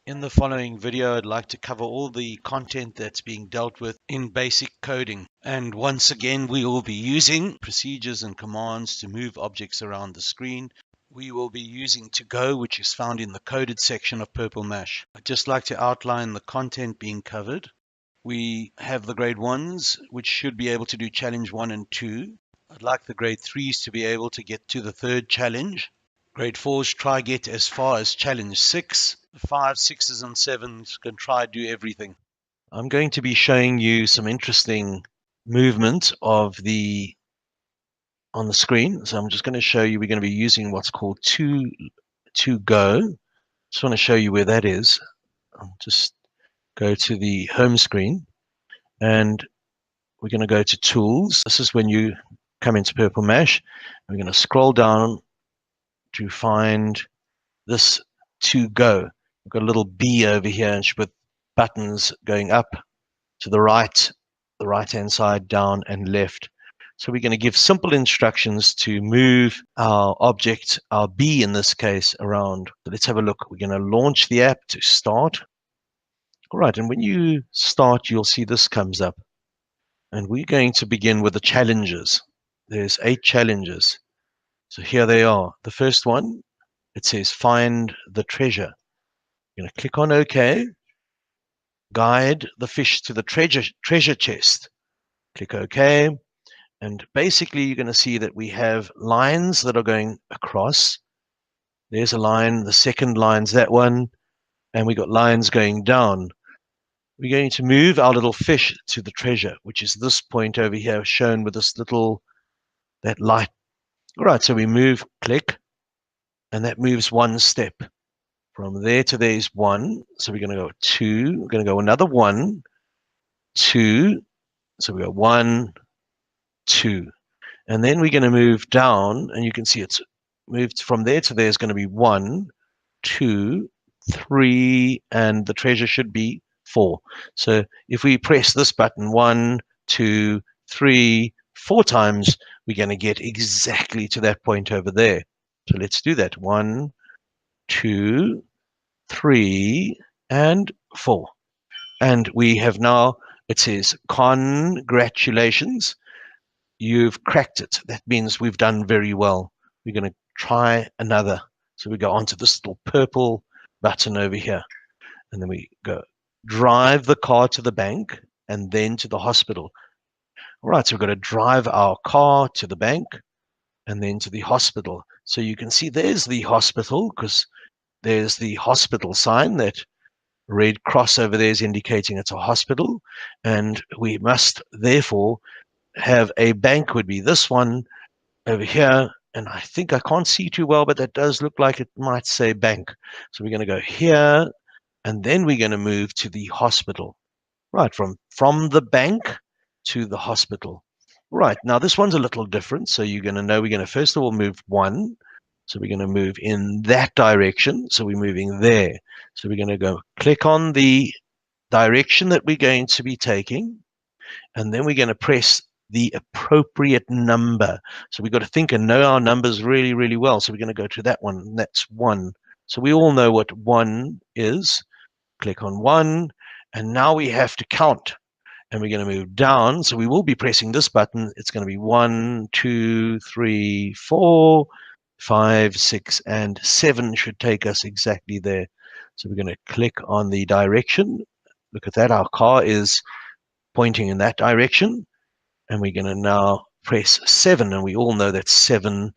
In the following video, I'd like to cover all the content that's being dealt with in basic coding. And once again, we will be using procedures and commands to move objects around the screen. We will be using to go, which is found in the coded section of Purple Mash. I'd just like to outline the content being covered. We have the grade 1s, which should be able to do challenge 1 and 2. I'd like the grade 3s to be able to get to the third challenge. Grade 4s try get as far as challenge 6. The 5s, 6s and 7s can try do everything. I'm going to be showing you some interesting movement of on the screen. So I'm just going to show you, we're going to be using what's called to go. Just want to show you where that is. I'll just go to the home screen and we're going to go to tools. This is when you come into Purple Mash. We're going to scroll down to find this to go. We've got a little B over here with buttons going up to the right-hand side, down and left. So we're going to give simple instructions to move our object, our B in this case, around. So let's have a look. We're going to launch the app to start. All right, and when you start, you'll see this comes up. And we're going to begin with the challenges. There's 8 challenges. So here they are. The first one, it says find the treasure. You're going to click on OK. Guide the fish to the treasure chest. Click OK. And basically, you're going to see that we have lines that are going across. There's a line. The second line's that one. And we got lines going down. We're going to move our little fish to the treasure, which is this point over here shown with this little, that light. All right, so we move, click, and that moves 1 step. From there to there is 1. So we're going to go 2. We're going to go another 1, 2. So we go 1, 2. And then we're going to move down, and you can see it's moved from there to there is going to be 1, 2, 3, and the treasure should be 4. So if we press this button 1, 2, 3, 4 times, we're going to get exactly to that point over there. So let's do that. 1, 2, 3, and 4. And we have now, it says, congratulations, you've cracked it. That means we've done very well. We're going to try another. So we go onto this little purple button over here. And then we go drive the car to the bank and then to the hospital. All right, so we've got to drive our car to the bank and then to the hospital. So you can see there's the hospital because there's the hospital sign. That red cross over there is indicating it's a hospital. And we must therefore have a bank, would be this one over here. And I think I can't see too well, but that does look like it might say bank. So we're going to go here. And then we're going to move to the hospital. Right, from the bank to the hospital. Right, now this one's a little different. So you're going to know we're going to first of all move 1. So we're going to move in that direction. So we're moving there. So we're going to go click on the direction that we're going to be taking. And then we're going to press the appropriate number. So we've got to think and know our numbers really, really well. So we're going to go to that one. And that's 1. So we all know what 1 is. Click on 1, and now we have to count, and we're going to move down. So we will be pressing this button. It's going to be 1, 2, 3, 4, 5, 6, and 7 should take us exactly there. So we're going to click on the direction. Look at that. Our car is pointing in that direction, and we're going to now press 7, and we all know that 7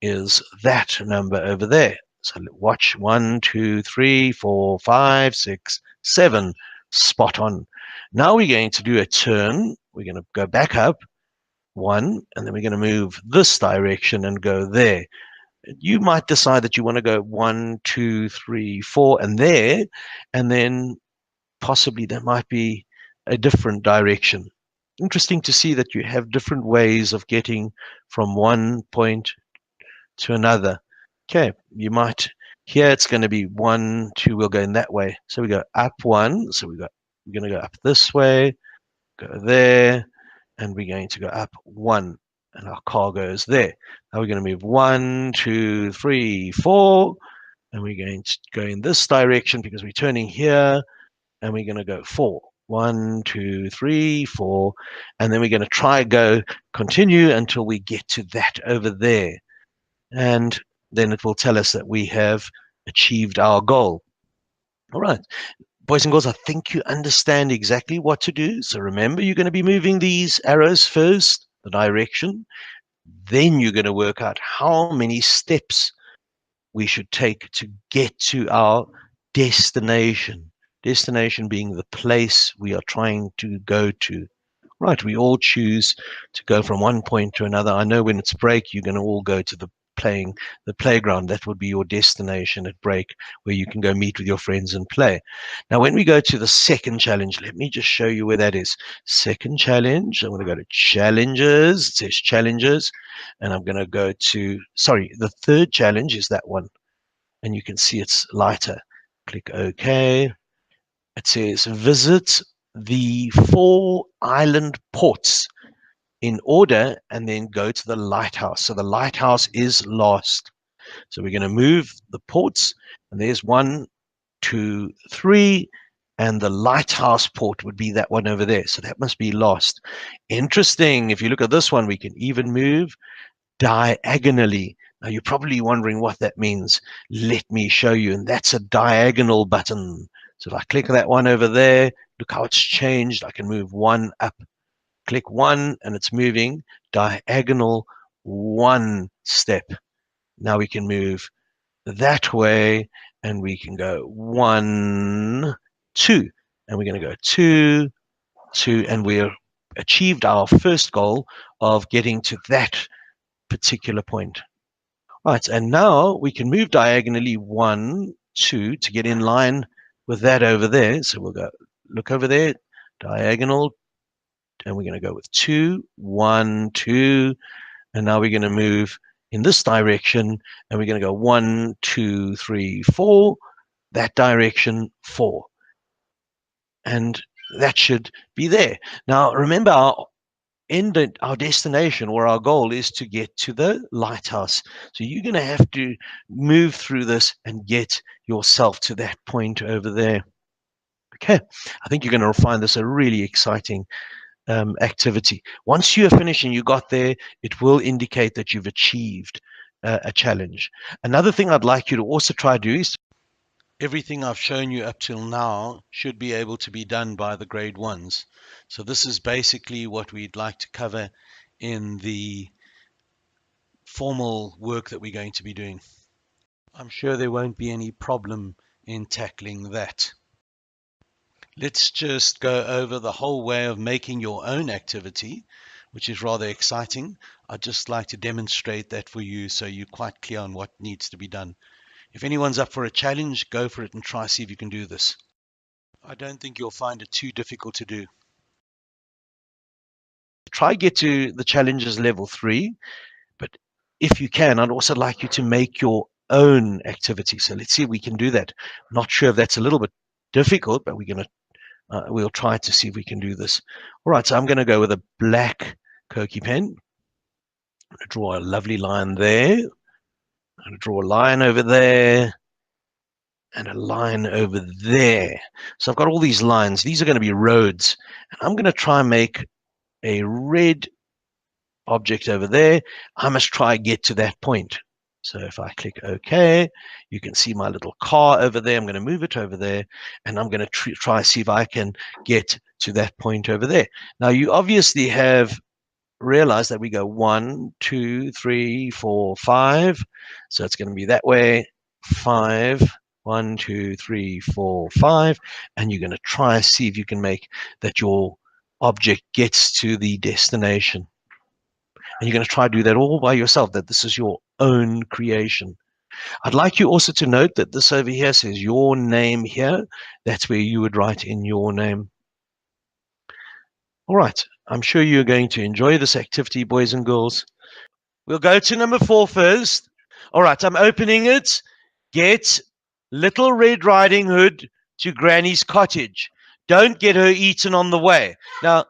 is that number over there. So watch 1, 2, 3, 4, 5, 6, 7. Spot on. Now we're going to do a turn. We're going to go back up 1, and then we're going to move this direction and go there. You might decide that you want to go 1, 2, 3, 4, and there, and then possibly there might be a different direction. Interesting to see that you have different ways of getting from one point to another. Okay, you might, here it's going to be 1, 2, we'll go in that way. So we go up 1, so we're going to go up this way, go there, and we're going to go up 1, and our car goes there. Now we're going to move 1, 2, 3, 4, and we're going to go in this direction because we're turning here, and we're going to go 4. 1, 2, 3, 4, and then we're going to try go continue until we get to that over there, and then it will tell us that we have achieved our goal. All right, boys and girls, I think you understand exactly what to do. So remember, you're going to be moving these arrows first, the direction, then you're going to work out how many steps we should take to get to our destination. Destination being the place we are trying to go to. Right, we all choose to go from one point to another. I know when it's break, you're going to all go to the playground. That would be your destination at break, where you can go meet with your friends and play. Now, when we go to the second challenge, let me just show you where that is. Second challenge, I'm going to go to challenges. It says challenges, and I'm going to go to, sorry, the third challenge is that one, and you can see it's lighter. Click OK. It says visit the 4 island ports in order, and then go to the lighthouse. So the lighthouse is lost. So we're going to move the ports, and there's 1, 2, 3, and the lighthouse port would be that one over there. So that must be lost. Interesting. If you look at this one, we can even move diagonally. Now you're probably wondering what that means. Let me show you. And that's a diagonal button. So if I click that one over there, look how it's changed. I can move 1 up. Click 1 and it's moving diagonal 1 step. Now we can move that way, and we can go 1, 2, and we're going to go 2, 2, and we've achieved our first goal of getting to that particular point. Right, and now we can move diagonally 1, 2 to get in line with that over there. So we'll go look over there, diagonal, and we're going to go with 2, 1, 2, and now we're going to move in this direction, and we're going to go 1, 2, 3, 4, that direction 4, and that should be there. Now remember, our destination or our goal is to get to the lighthouse. So you're going to have to move through this and get yourself to that point over there. Okay, I think you're going to find this a really exciting activity. Once you are finished and you got there, it will indicate that you've achieved a challenge. Another thing I'd like you to also try to do is Everything I've shown you up till now should be able to be done by the grade 1s. So this is basically what we'd like to cover in the formal work that we're going to be doing. I'm sure there won't be any problem in tackling that. Let's just go over the whole way of making your own activity, which is rather exciting. I'd just like to demonstrate that for you so you're quite clear on what needs to be done. If anyone's up for a challenge, go for it and try see if you can do this. I don't think you'll find it too difficult to do. try get to the challenges level 3, but if you can, I'd also like you to make your own activity. So let's see if we can do that. Not sure if that's a little bit difficult, but we'll try to see if we can do this. All right, so I'm going to go with a black Koki pen. I'm going to draw a lovely line there. I'm going to draw a line over there and a line over there. So I've got all these lines. These are going to be roads. And I'm going to try and make a red object over there. I must try and get to that point. So if I click OK, you can see my little car over there. I'm going to move it over there, and I'm going to try see if I can get to that point over there. Now, you obviously have realized that we go 1, 2, 3, 4, 5. So it's going to be that way, 5, 1, 2, 3, 4, 5. And you're going to try and see if you can make that your object gets to the destination. And you're going to try to do that all by yourself, that this is your own creation. I'd like you also to note that this over here says your name here. That's where you would write in your name. All right, I'm sure you're going to enjoy this activity, boys and girls. We'll go to number 4 first. All right, I'm opening it. Get Little Red Riding Hood to Granny's cottage. Don't get her eaten on the way. Now,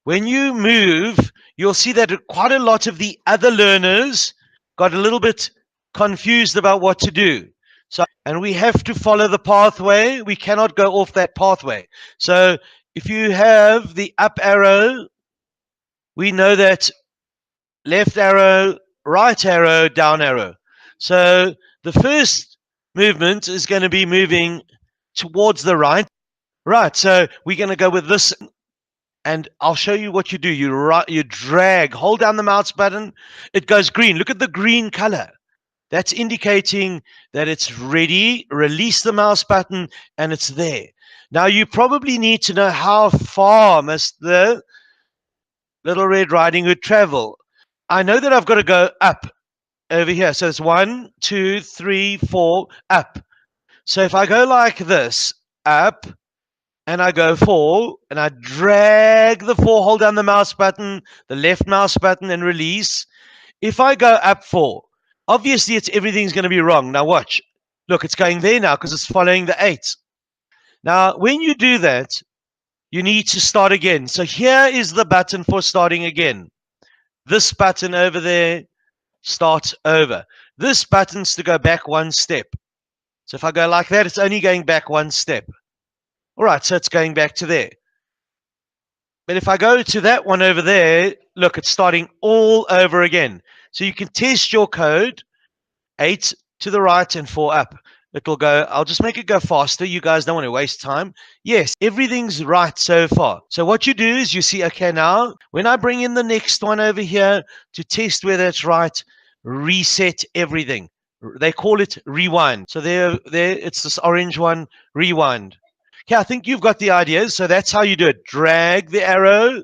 when you move, you'll see that quite a lot of the other learners got a little bit confused about what to do. So, and we have to follow the pathway. We cannot go off that pathway. So if you have the up arrow, we know that left arrow, right arrow, down arrow. So the first movement is going to be moving towards the right. Right, so we're going to go with this, and I'll show you what you do. You drag, hold down the mouse button, it goes green. Look at the green color. That's indicating that it's ready. Release the mouse button, and it's there. Now, you probably need to know how far must the Little Red Riding Hood travel. I know that I've got to go up over here. So it's 1, 2, 3, 4, up. So if I go like this, up, and I go 4, and I drag the 4, hold down the mouse button, the left mouse button, and release. If I go up 4, obviously everything's going to be wrong. Now watch. Look, it's going there now because it's following the 8. Now, when you do that, you need to start again. So here is the button for starting again. This button over there, start over. This button's to go back 1 step. So if I go like that, it's only going back 1 step. All right, so it's going back to there. But if I go to that one over there, look, it's starting all over again. So you can test your code, 8 to the right and 4 up. It'll go, I'll just make it go faster. You guys don't want to waste time. Yes, everything's right so far. So what you do is you see, okay, now when I bring in the next one over here to test whether it's right, reset everything. They call it rewind. So there, it's this orange one, rewind. Okay, I think you've got the idea. So that's how you do it. Drag the arrow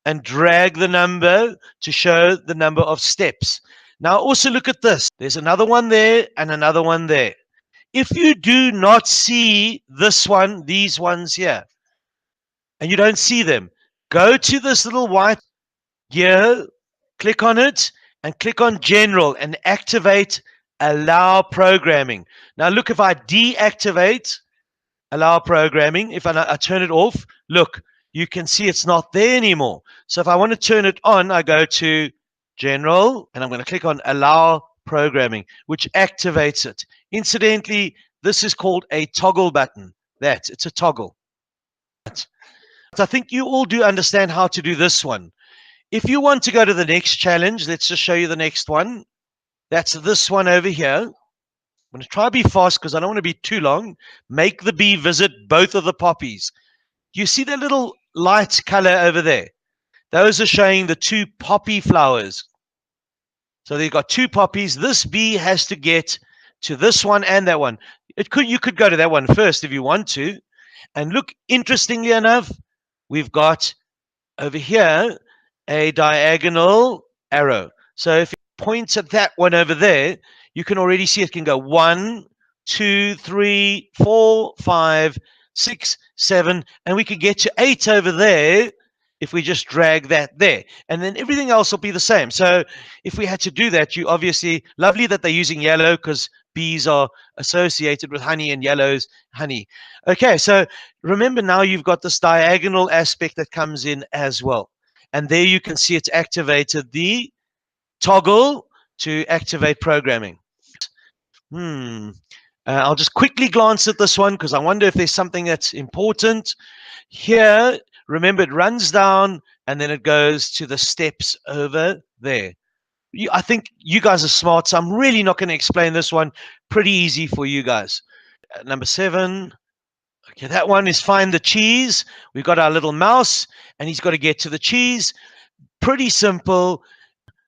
and drag the number to show the number of steps. Now also look at this. There's another one there and another one there. If you do not see this one, these ones here, and you don't see them, go to this little white gear, click on it, and click on General and activate Allow Programming. Now look, if I deactivate Allow Programming, if I turn it off, look, you can see it's not there anymore. So if I want to turn it on, I go to General, and I'm going to click on Allow Programming, which activates it. Incidentally, this is called a toggle button. It's a toggle. So I think you all do understand how to do this one. If you want to go to the next challenge, let's just show you the next one. That's this one over here. I'm going to try to be fast because I don't want to be too long. Make the bee visit both of the poppies. You see the little light color over there? Those are showing the 2 poppy flowers. So they've got 2 poppies. This bee has to get to this one and that one. You could go to that one first if you want to. And look, interestingly enough, we've got over here a diagonal arrow. So if it points at that one over there, you can already see it can go 1, 2, 3, 4, 5, 6, 7, and we could get to 8 over there if we just drag that there, and then everything else will be the same. So if we had to do that, you obviously, lovely that they're using yellow because bees are associated with honey, and yellow's honey. Okay, so remember now you've got this diagonal aspect that comes in as well. And there you can see it's activated the toggle to activate programming. I'll just quickly glance at this one because I wonder if there's something that's important. Here, remember, it runs down and then it goes to the steps over there. I think you guys are smart, so I'm really not going to explain this one. Pretty easy for you guys. Number 7. Okay, that one is find the cheese. We've got our little mouse, and he's got to get to the cheese. Pretty simple.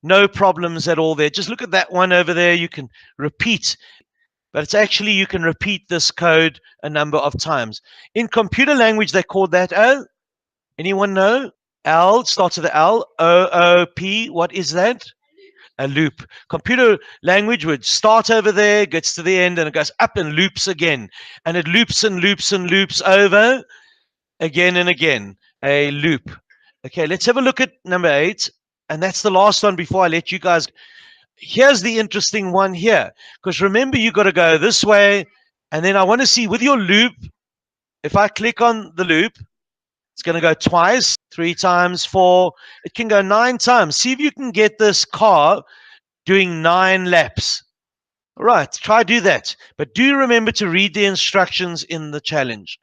No problems at all there. Just look at that one over there. You can repeat. But it's actually, you can repeat this code a number of times. In computer language, they call that O. Anyone know? L, starts with the L. O-O-P, what is that? A loop. Computer language would start over there, gets to the end, and it goes up and loops again. And it loops and loops and loops over again and again. A loop. Okay, let's have a look at number 8. And that's the last one before I let you guys. Here's the interesting one here. Because remember, you got to go this way. And then I want to see with your loop, if I click on the loop, it's going to go twice, 3 times, 4. It can go 9 times. See if you can get this car doing 9 laps. Right, try do that. But do remember to read the instructions in the challenge.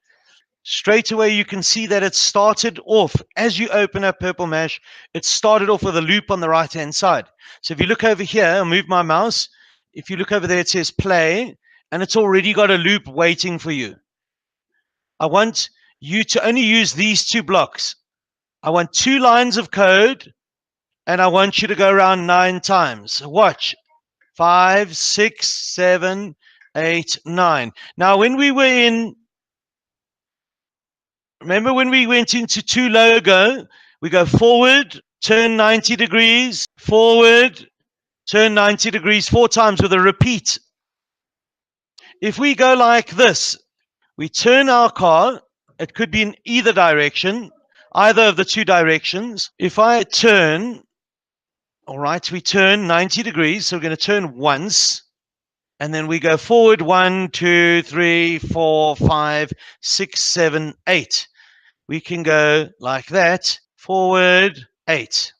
Straight away, you can see that it started off, as you open up Purple Mash, it started off with a loop on the right-hand side. So if you look over here, I'll move my mouse. If you look over there, it says play, and it's already got a loop waiting for you. I want you to only use these 2 blocks. I want 2 lines of code, and I want you to go around 9 times. Watch. 5, 6, 7, 8, 9. Now, when we were in, remember when we went into to logo, we go forward, turn 90 degrees, forward, turn 90 degrees 4 times with a repeat. If we go like this, we turn our car, it could be in either direction, either of the 2 directions. If I turn, all right, we turn 90 degrees, so we're going to turn once. And then we go forward 1, 2, 3, 4, 5, 6, 7, 8. We can go like that, forward 8.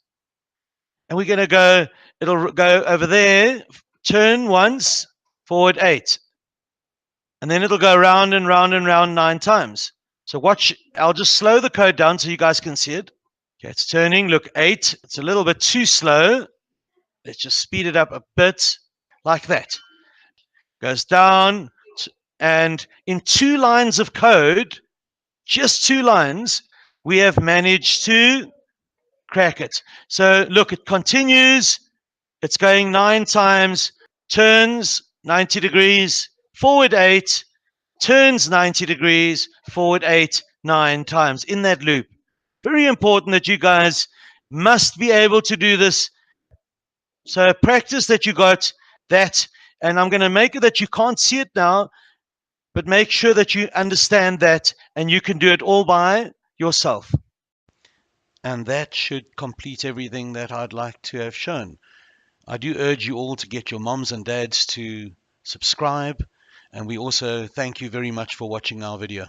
And we're going to go, it'll go over there, turn once, forward 8. And then it'll go round and round and round 9 times. So watch, I'll just slow the code down so you guys can see it. Okay, it's turning, look, 8. It's a little bit too slow. Let's just speed it up a bit, like that. Goes down, and in 2 lines of code, just 2 lines, we have managed to crack it. So look, it continues. It's going 9 times, turns 90 degrees, forward 8, turns 90 degrees, forward 8, 9 times in that loop. Very important that you guys must be able to do this. So practice that you got that. And I'm going to make it that you can't see it now, but make sure that you understand that and you can do it all by yourself. And that should complete everything that I'd like to have shown. I do urge you all to get your moms and dads to subscribe, and we also thank you very much for watching our video.